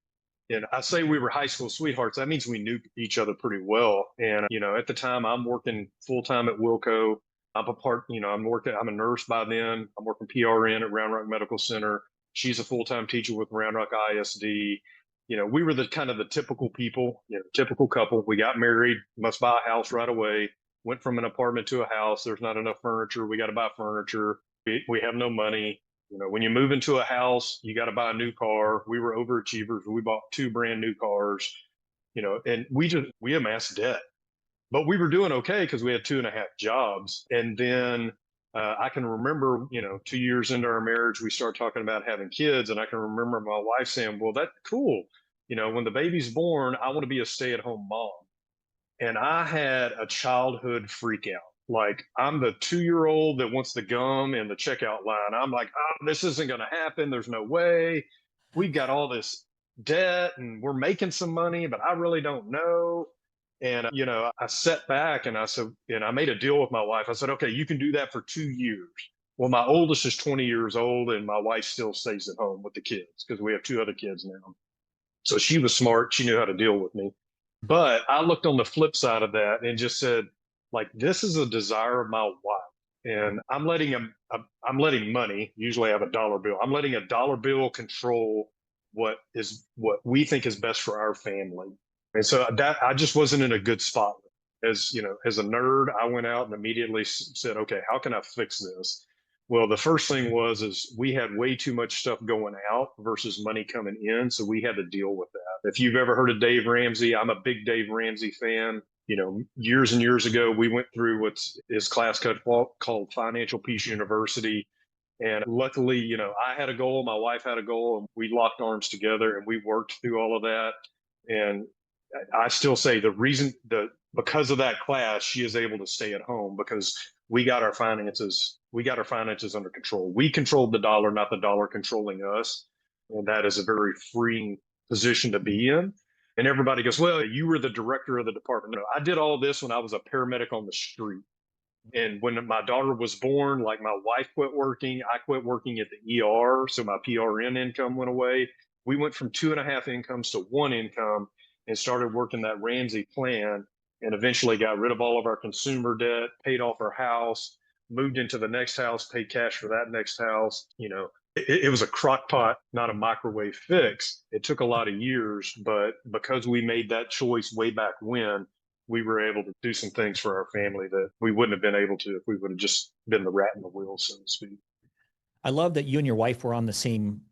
And I say we were high school sweethearts. That means we knew each other pretty well. And, at the time I'm working full time at Wilco. I'm a nurse by then. I'm working PRN at Round Rock Medical Center. She's a full-time teacher with Round Rock ISD. We were the kind of the typical people, typical couple. We got married, must buy a house right away. Went from an apartment to a house. There's not enough furniture. We got to buy furniture. We have no money. When you move into a house, you got to buy a new car. We were overachievers. We bought 2 brand new cars, and we amassed debt, but we were doing okay because we had 2.5 jobs. And then I can remember, 2 years into our marriage, we start talking about having kids, and I can remember my wife saying, "Well, that's cool. When the baby's born, I want to be a stay-at-home mom." And I had a childhood freak out. Like, I'm the 2-year-old that wants the gum in the checkout line. I'm like, oh, this isn't going to happen. There's no way. We've got all this debt and we're making some money, but I really don't know. And, I sat back and I said, and I made a deal with my wife. I said, okay, you can do that for 2 years. Well, my oldest is 20 years old and my wife still stays at home with the kids because we have two other kids now. So she was smart. She knew how to deal with me. But I looked on the flip side of that and just said, like, this is a desire of my wife. And I'm letting money, usually I have a dollar bill. I'm letting a dollar bill control what we think is best for our family. And so that I just wasn't in a good spot. As a nerd, I went out and immediately said, okay, how can I fix this? Well, the first thing is we had way too much stuff going out versus money coming in. So we had to deal with that. If you've ever heard of Dave Ramsey, I'm a big Dave Ramsey fan. Years and years ago, we went through what's his class called Financial Peace University. And luckily, I had a goal, my wife had a goal, and we locked arms together and we worked through all of that. And I still say because of that class, she is able to stay at home because we got our finances under control. We controlled the dollar, not the dollar controlling us. And that is a very freeing position to be in. And everybody goes, well, you were the director of the department. No, I did all this when I was a paramedic on the street. And when my daughter was born, like my wife quit working, I quit working at the ER. So my PRN income went away. We went from 2.5 incomes to one income and started working that Ramsey plan and eventually got rid of all of our consumer debt, paid off our house, moved into the next house, paid cash for that next house. It was a crock pot, not a microwave fix. It took a lot of years, but because we made that choice way back when, we were able to do some things for our family that we wouldn't have been able to if we would have just been the rat in the wheel, so to speak. I love that you and your wife were on the same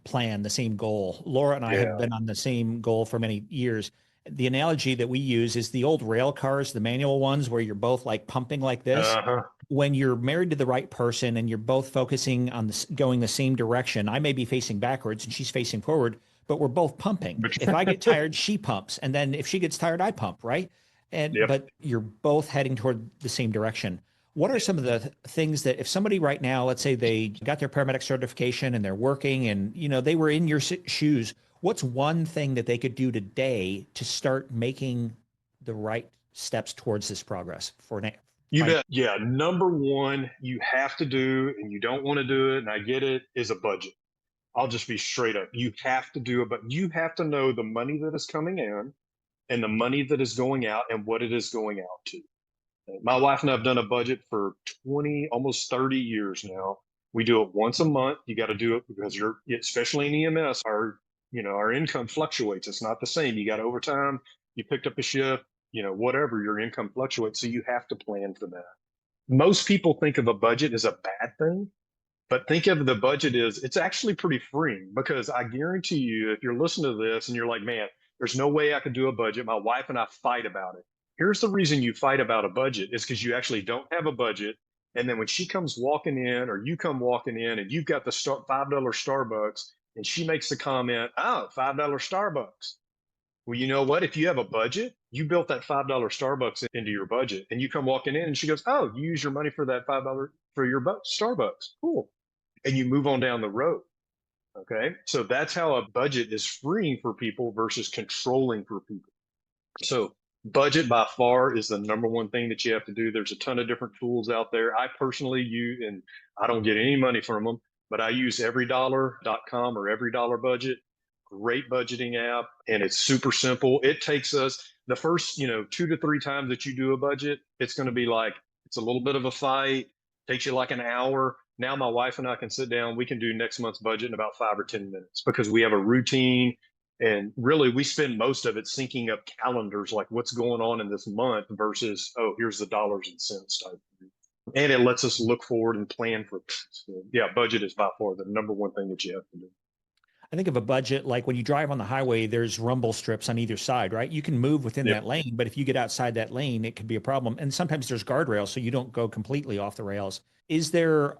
plan, the same goal. Laura and I have Yeah. been on the same goal for many years. The analogy that we use is the old rail cars, the manual ones where you're both like pumping like this. Uh-huh. When you're married to the right person and you're both focusing on going the same direction, I may be facing backwards and she's facing forward, but we're both pumping. But If I get tired, she pumps. And then if she gets tired, I pump, right? yep. But you're both heading toward the same direction. What are some of the things that if somebody right now, let's say they got their paramedic certification and they're working and they were in your shoes, what's one thing that they could do today to start making the right steps towards this progress for You bet. Yeah. Number one, you have to do, and you don't want to do it, and I get it, is a budget. I'll just be straight up. You have to do it, but you have to know the money that is coming in and the money that is going out and what it is going out to. My wife and I have done a budget for 20, almost 30 years now. We do it once a month. You got to do it because especially in EMS, our income fluctuates. It's not the same. You got overtime, you picked up a shift, whatever, your income fluctuates. So you have to plan for that. Most people think of a budget as a bad thing, but think of the budget as it's actually pretty freeing because I guarantee you, if you're listening to this and you're like, man, there's no way I could do a budget. My wife and I fight about it. Here's the reason you fight about a budget is because you actually don't have a budget. And then when she comes walking in or you come walking in and you've got the $5 Starbucks and she makes the comment, oh, $5 Starbucks. Well, you know what? If you have a budget, you built that $5 Starbucks into your budget and you come walking in and she goes, oh, you use your money for that $5 for your Starbucks. Cool. And you move on down the road. Okay. So that's how a budget is freeing for people versus controlling for people. So budget by far is the number one thing that you have to do. There's a ton of different tools out there. I personally use, and I don't get any money from them, but I use everydollar.com or Every Dollar Budget. Great budgeting app, and it's super simple. It takes us the first, 2 to 3 times that you do a budget, it's going to be like, it's a little bit of a fight, takes you like an hour. Now my wife and I can sit down, we can do next month's budget in about 5 or 10 minutes because we have a routine. And really, we spend most of it syncing up calendars, like what's going on in this month versus, oh, here's the dollars and cents type. And it lets us look forward and plan for things. So, yeah, budget is by far the number one thing that you have to do. I think of a budget like when you drive on the highway, there's rumble strips on either side, right? You can move within Yep. that lane, but if you get outside that lane, it could be a problem. And sometimes there's guardrails, so you don't go completely off the rails. Is there,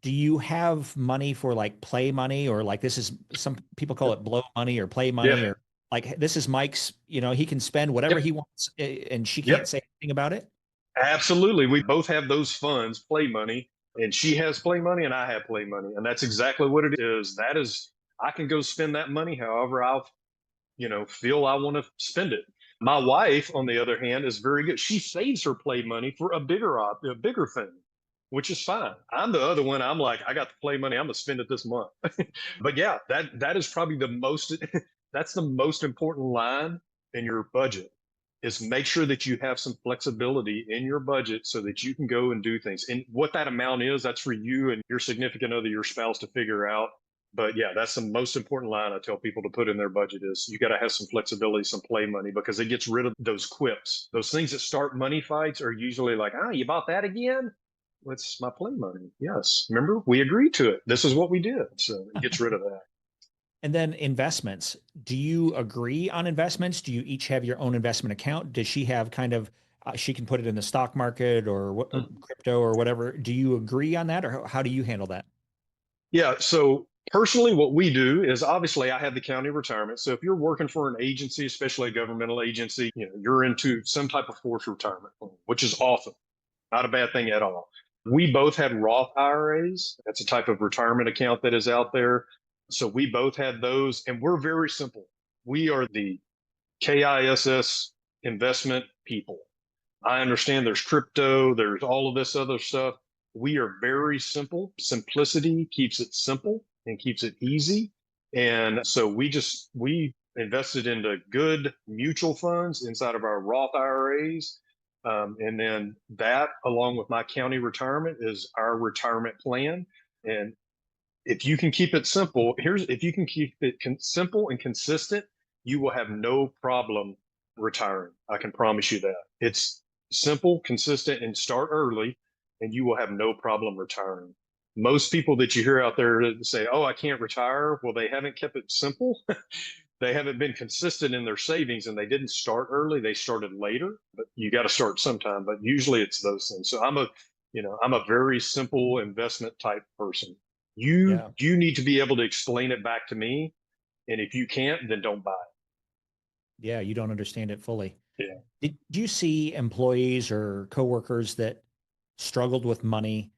do you have money for like play money, or like this is, some people call it blow money or play money, Yep. or like this is Mike's, he can spend whatever Yep. he wants, and she can't Yep. say anything about it? Absolutely. We both have those funds, play money, and she has play money and I have play money. And that's exactly what it is. That is, I can go spend that money however I, feel I want to spend it. My wife, on the other hand, is very good. She saves her play money for a bigger thing, which is fine. I'm the other one. I'm like, I got the play money. I'm gonna spend it this month. But yeah, that is probably the most. That's the most important line in your budget, is make sure that you have some flexibility in your budget so that you can go and do things. And what that amount is, that's for you and your significant other, your spouse, to figure out. But yeah, that's the most important line I tell people to put in their budget, is you got to have some flexibility, some play money, because it gets rid of those quips. Those things that start money fights are usually like, oh, you bought that again? What's my play money? Yes. Remember, we agreed to it. This is what we did. So it gets rid of that. And then investments. Do you agree on investments? Do you each have your own investment account? Does she have kind of, she can put it in the stock market or what, crypto or whatever? Do you agree on that, or how do you handle that? Yeah. So personally, what we do is, obviously I have the county retirement. So if you're working for an agency, especially a governmental agency, you're into some type of forced retirement plan, which is awesome. Not a bad thing at all. We both had Roth IRAs. That's a type of retirement account that is out there. So we both had those, and we're very simple. We are the KISS investment people. I understand there's crypto, there's all of this other stuff. We are very simple. Simplicity keeps it simple and keeps it easy. And so we invested into good mutual funds inside of our Roth IRAs. And then that, along with my county retirement, is our retirement plan. And if you can keep it simple, if you can keep it simple and consistent, you will have no problem retiring. I can promise you that. It's simple, consistent, and start early, and you will have no problem retiring. Most people that you hear out there that say, oh, I can't retire, well, they haven't kept it simple. They haven't been consistent in their savings, and they didn't start early. They started later, but you got to start sometime. But usually it's those things. So I'm a very simple investment type person. You Yeah. you need to be able to explain it back to me, and if you can't, then don't buy Yeah. You don't understand it fully. it. Yeah. Did you see employees or coworkers that struggled with money?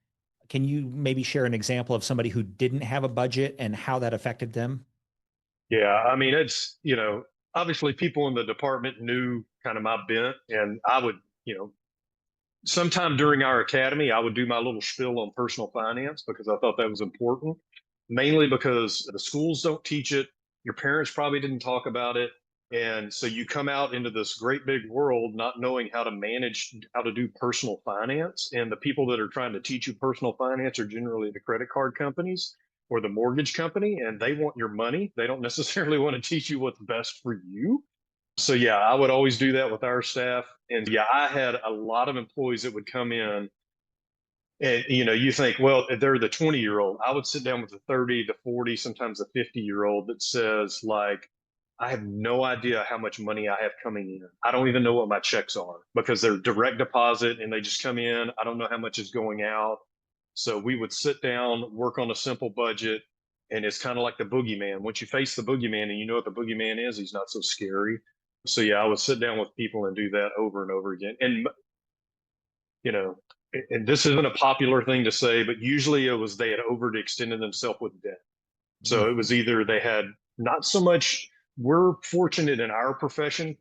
Can you maybe share an example of somebody who didn't have a budget and how that affected them? Yeah, I mean, it's, obviously people in the department knew kind of my bent, and I would, sometime during our academy, I would do my little spiel on personal finance because I thought that was important, mainly because the schools don't teach it. Your parents probably didn't talk about it. And so you come out into this great big world not knowing how to manage, how to do personal finance. And the people that are trying to teach you personal finance are generally the credit card companies or the mortgage company, and they want your money. They don't necessarily want to teach you what's best for you. So yeah, I would always do that with our staff. And yeah, I had a lot of employees that would come in, and you think, well, they're the 20-year-old. I would sit down with the 30, the 40, sometimes the 50-year-old that says, like, I have no idea how much money I have coming in. I don't even know what my checks are because they're direct deposit and they just come in. I don't know how much is going out. So we would sit down, work on a simple budget, and it's kind of like the boogeyman. Once you face the boogeyman and you know what the boogeyman is, he's not so scary. So yeah, I would sit down with people and do that over and over again. And you know, and this isn't a popular thing to say, but usually it was they had overextended themselves with debt. So it Mhm. was either they had not so much. We're fortunate in our profession.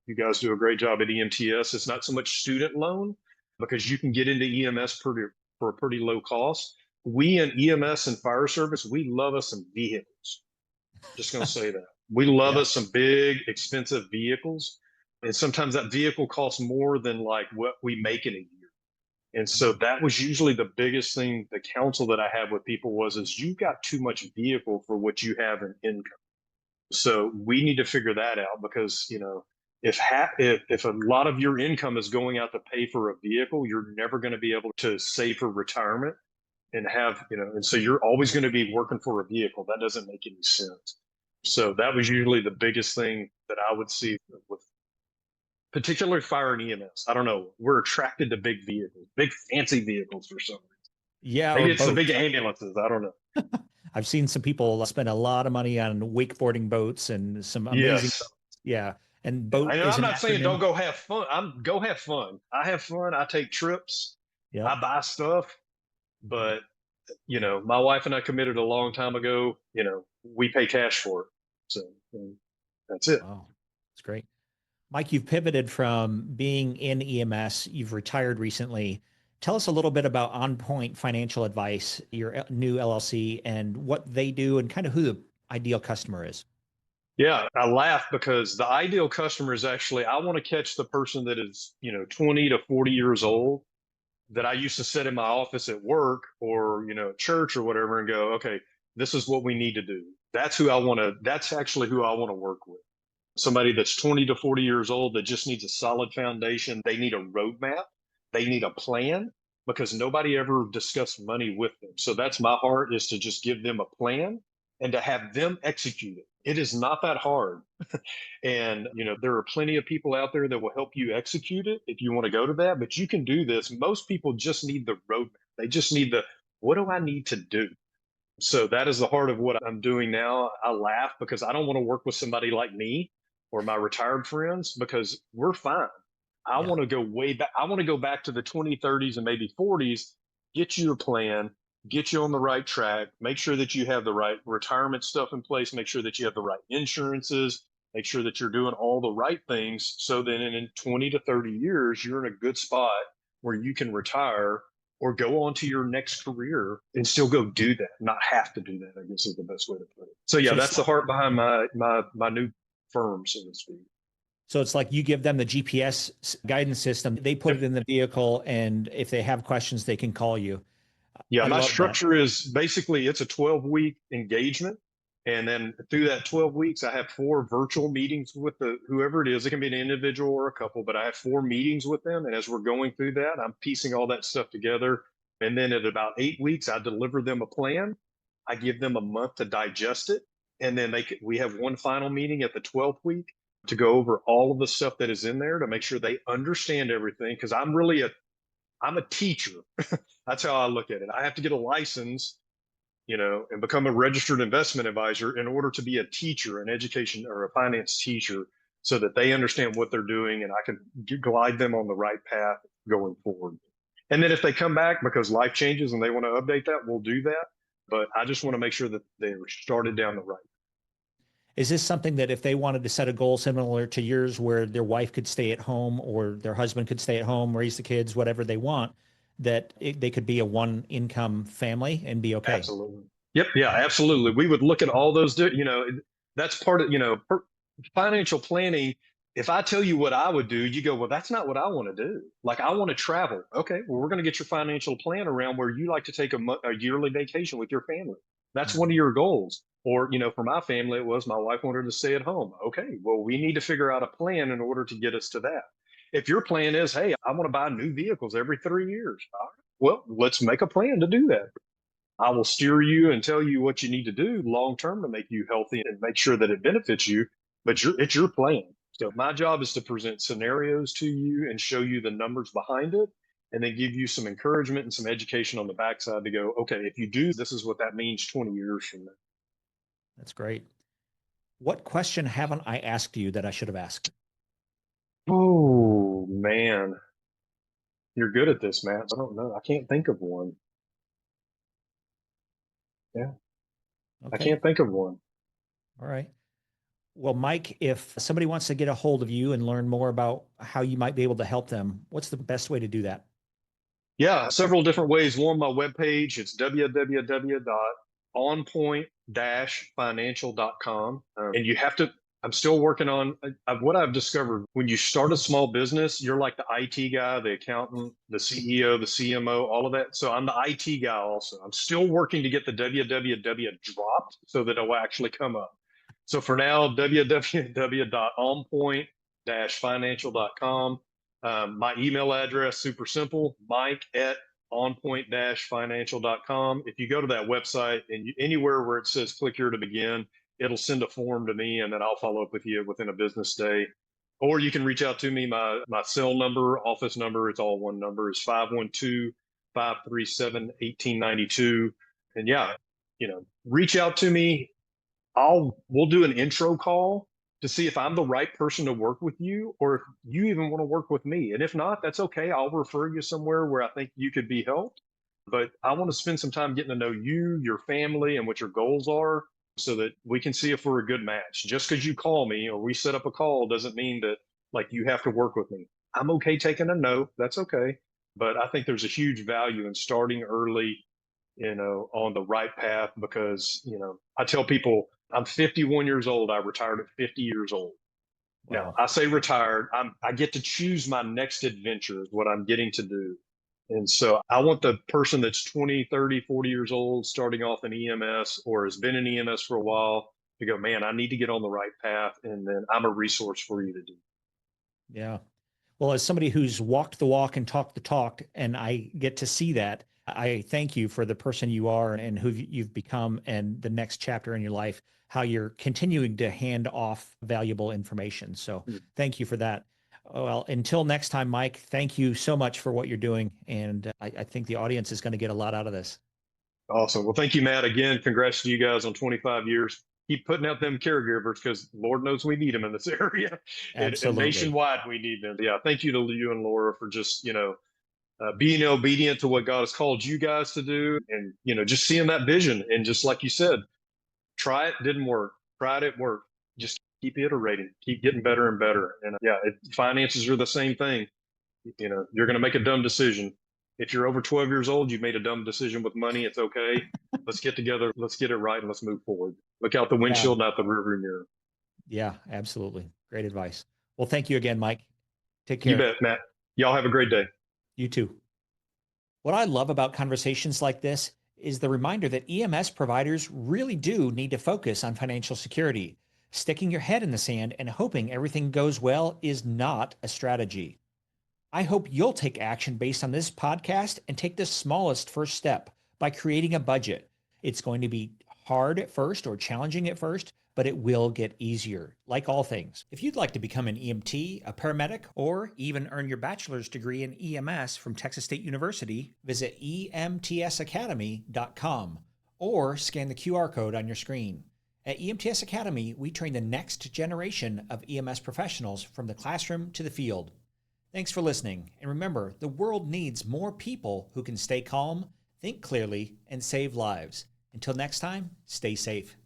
You guys do a great job at EMTS. It's not so much student loan because you can get into EMS for a pretty low cost. We in EMS and fire service, we love us some vehicles. Just going to say that. We love Yeah. us some big, expensive vehicles. And sometimes that vehicle costs more than like what we make in a year. And so that was usually the biggest thing, the counsel that I had with people was, is you've got too much vehicle for what you have in income. So we need to figure that out because, if a lot of your income is going out to pay for a vehicle, you're never going to be able to save for retirement. and have, and so you're always going to be working for a vehicle. That doesn't make any sense. So that was usually the biggest thing that I would see with particularly fire and EMS. I don't know. We're attracted to big vehicles, big fancy vehicles for some reason. Yeah, or Maybe it's the boats. big ambulances. I don't know. I've seen some people spend a lot of money on wakeboarding boats and some amazing Yes. boats. Yeah. And Yeah. boat And is I'm an not saying don't acronym. go have fun. Go have fun. I have fun. I take trips. Yep. I buy stuff. But, my wife and I committed a long time ago, we pay cash for it. So that's it. Oh, that's great. Mike, you've pivoted from being in EMS, you've retired recently. Tell us a little bit about On Point Financial Advice, your new LLC, and what they do and kind of who the ideal customer is. Yeah, I laugh because the ideal customer is actually, I want to catch the person that is, 20 to 40 years old that I used to sit in my office at work or, church or whatever and go, okay, this is what we need to do. That's actually who I want to work with. Somebody that's 20 to 40 years old that just needs a solid foundation. They need a roadmap. They need a plan because nobody ever discussed money with them. So that's my heart, is to just give them a plan and to have them execute it. It is not that hard. And, there are plenty of people out there that will help you execute it if you want to go to that, but you can do this. Most people just need the roadmap. They just need what do I need to do? So that is the heart of what I'm doing now. I laugh because I don't want to work with somebody like me or my retired friends because we're fine. I Yeah. want to go way back. I want to go back to the 20, 30s and maybe 40s, get you a plan, get you on the right track, make sure that you have the right retirement stuff in place, make sure that you have the right insurances, make sure that you're doing all the right things so that in 20 to 30 years, you're in a good spot where you can retire or go on to your next career and still go do that, not have to do that, I guess is the best way to put it. So yeah, So it's that's the heart behind my new firm, so to speak. so it's like you give them the GPS guidance system, they put Yep. it in the vehicle, and if they have questions, they can call you. Yeah, I my love that. structure is basically it's a 12-week engagement. And then through that 12 weeks, I have 4 virtual meetings with whoever it is. It can be an individual or a couple, but I have 4 meetings with them. And as we're going through that, I'm piecing all that stuff together. And then at about 8 weeks, I deliver them a plan. I give them a month to digest it. And then we have one final meeting at the 12th week to go over all of the stuff that is in there to make sure they understand everything. Because I'm a teacher. That's how I look at it. I have to get a license, and become a registered investment advisor in order to be a teacher, an education or a finance teacher, so that they understand what they're doing and I can glide them on the right path going forward. And then if they come back because life changes and they want to update that, we'll do that. But I just want to make sure that they're started down the right. Is this something that if they wanted to set a goal similar to yours, where their wife could stay at home or their husband could stay at home, raise the kids, whatever they want, that they could be a one income family and be okay? Absolutely. Yep. Yeah, absolutely. We would look at all those, that's part of, financial planning. If I tell you what I would do, you go, well, that's not what I want to do. Like, I want to travel. Okay. Well, we're going to get your financial plan around where you like to take a yearly vacation with your family. That's one of your goals. Or, for my family, it was my wife wanted to stay at home. Okay. Well, we need to figure out a plan in order to get us to that. If your plan is, hey, I want to buy new vehicles every 3 years. All right, well, let's make a plan to do that. I will steer you and tell you what you need to do long term to make you healthy and make sure that it benefits you. But it's your plan. So my job is to present scenarios to you and show you the numbers behind it, and then give you some encouragement and some education on the backside to go, okay, if you do, this is what that means 20 years from now. That's great. What question haven't I asked you that I should have asked? Oh man, you're good at this, Matt. I don't know. I can't think of one. Yeah, I Okay. can't think of one. All right. Well, Mike, if somebody wants to get a hold of you and learn more about how you might be able to help them, what's the best way to do that? Yeah, several different ways. One, my webpage, it's www.onpoint-financial.com. And you have to, I'm still working on what I've discovered. When you start a small business, you're like the IT guy, the accountant, the CEO, the CMO, all of that. So I'm the IT guy also. I'm still working to get the www dropped so that it will actually come up. So for now, www.onpoint-financial.com. My email address, super simple, Mike at onpoint-financial.com. If you go to that website and anywhere where it says click here to begin, it'll send a form to me and then I'll follow up with you within a business day. Or you can reach out to me. My cell number, office number, it's all one number, is 512-537-1892. And yeah, reach out to me. We'll do an intro call to see if I'm the right person to work with you or if you even want to work with me. And if not, that's okay. I'll refer you somewhere where I think you could be helped. But I want to spend some time getting to know you, your family, and what your goals are so that we can see if we're a good match. Just because you call me or we set up a call doesn't mean that like you have to work with me. I'm okay taking a no. That's okay. But I think there's a huge value in starting early, on the right path because, I tell people I'm 51 years old. I retired at 50 years old. Now, Wow. I say retired. I get to choose my next adventure is what I'm getting to do. And so I want the person that's 20, 30, 40 years old, starting off in EMS or has been in EMS for a while to go, man, I need to get on the right path. And then I'm a resource for you to do. Yeah. Well, as somebody who's walked the walk and talked the talk, and I get to see that, I thank you for the person you are and who you've become and the next chapter in your life, how you're continuing to hand off valuable information. So thank you for that. Well, until next time, Mike, thank you so much for what you're doing. And I think the audience is going to get a lot out of this. Awesome. Well, thank you, Matt. Again, congrats to you guys on 25 years. Keep putting out them caregivers because Lord knows we need them in this area and Absolutely. nationwide we need them. Yeah. Thank you to you and Laura for just, being obedient to what God has called you guys to do and, just seeing that vision. And just like you said, try it, didn't work. Tried it, worked. Just keep iterating, keep getting better and better. And yeah, finances are the same thing. You're going to make a dumb decision. If you're over 12 years old, you've made a dumb decision with money. It's okay. Let's get together. Let's get it right and let's move forward. Look out the Yeah. windshield, not the rearview mirror. Yeah, absolutely. Great advice. Well, thank you again, Mike. Take You care. bet, Matt. Y'all have a great day. You too. What I love about conversations like this is the reminder that EMS providers really do need to focus on financial security. Sticking your head in the sand and hoping everything goes well is not a strategy. I hope you'll take action based on this podcast and take the smallest first step by creating a budget. It's going to be hard at first or challenging at first, but it will get easier, like all things. If you'd like to become an EMT, a paramedic, or even earn your bachelor's degree in EMS from Texas State University, visit emtsacademy.com or scan the QR code on your screen. At EMTS Academy, we train the next generation of EMS professionals from the classroom to the field. Thanks for listening, and remember, the world needs more people who can stay calm, think clearly, and save lives. Until next time, stay safe.